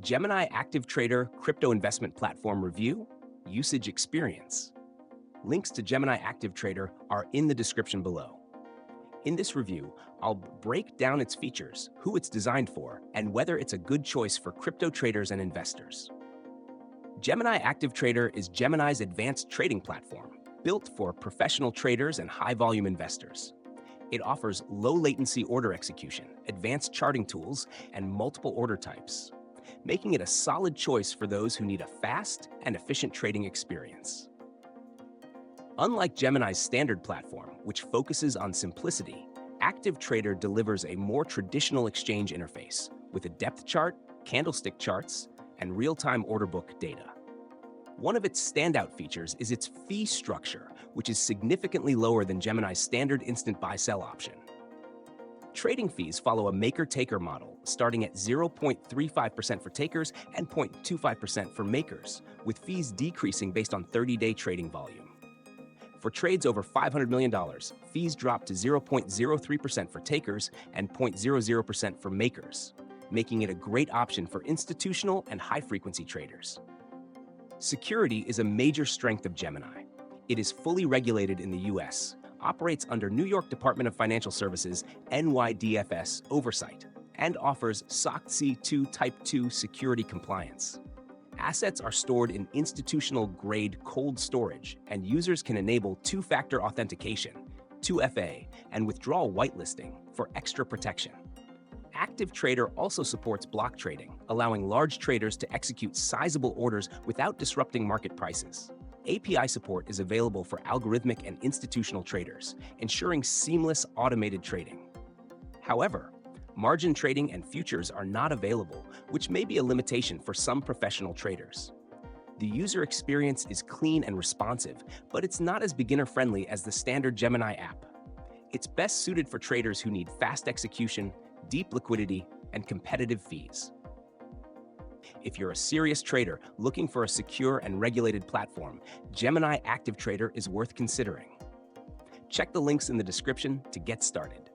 Gemini ActiveTrader Crypto Investment Platform Review, Usage Experience. Links to Gemini ActiveTrader are in the description below. In this review, I'll break down its features, who it's designed for, and whether it's a good choice for crypto traders and investors. Gemini ActiveTrader is Gemini's advanced trading platform, built for professional traders and high-volume investors. It offers low-latency order execution, advanced charting tools, and multiple order types, making it a solid choice for those who need a fast and efficient trading experience. Unlike Gemini's standard platform, which focuses on simplicity, ActiveTrader delivers a more traditional exchange interface with a depth chart, candlestick charts, and real-time order book data. One of its standout features is its fee structure, which is significantly lower than Gemini's standard instant buy-sell option. Trading fees follow a maker-taker model, starting at 0.35% for takers and 0.25% for makers, with fees decreasing based on 30-day trading volume. For trades over $500 million, fees drop to 0.03% for takers and 0.00% for makers, making it a great option for institutional and high-frequency traders. Security is a major strength of Gemini. It is fully regulated in the U.S., operates under New York Department of Financial Services (NYDFS) oversight, and offers SOC 2 Type 2 security compliance. Assets are stored in institutional-grade cold storage, and users can enable two-factor authentication, 2FA, and withdrawal whitelisting for extra protection. ActiveTrader also supports block trading, allowing large traders to execute sizable orders without disrupting market prices. API support is available for algorithmic and institutional traders, ensuring seamless automated trading. However, margin trading and futures are not available, which may be a limitation for some professional traders. The user experience is clean and responsive, but it's not as beginner-friendly as the standard Gemini app. It's best suited for traders who need fast execution, deep liquidity, and competitive fees. If you're a serious trader looking for a secure and regulated platform, Gemini ActiveTrader is worth considering. Check the links in the description to get started.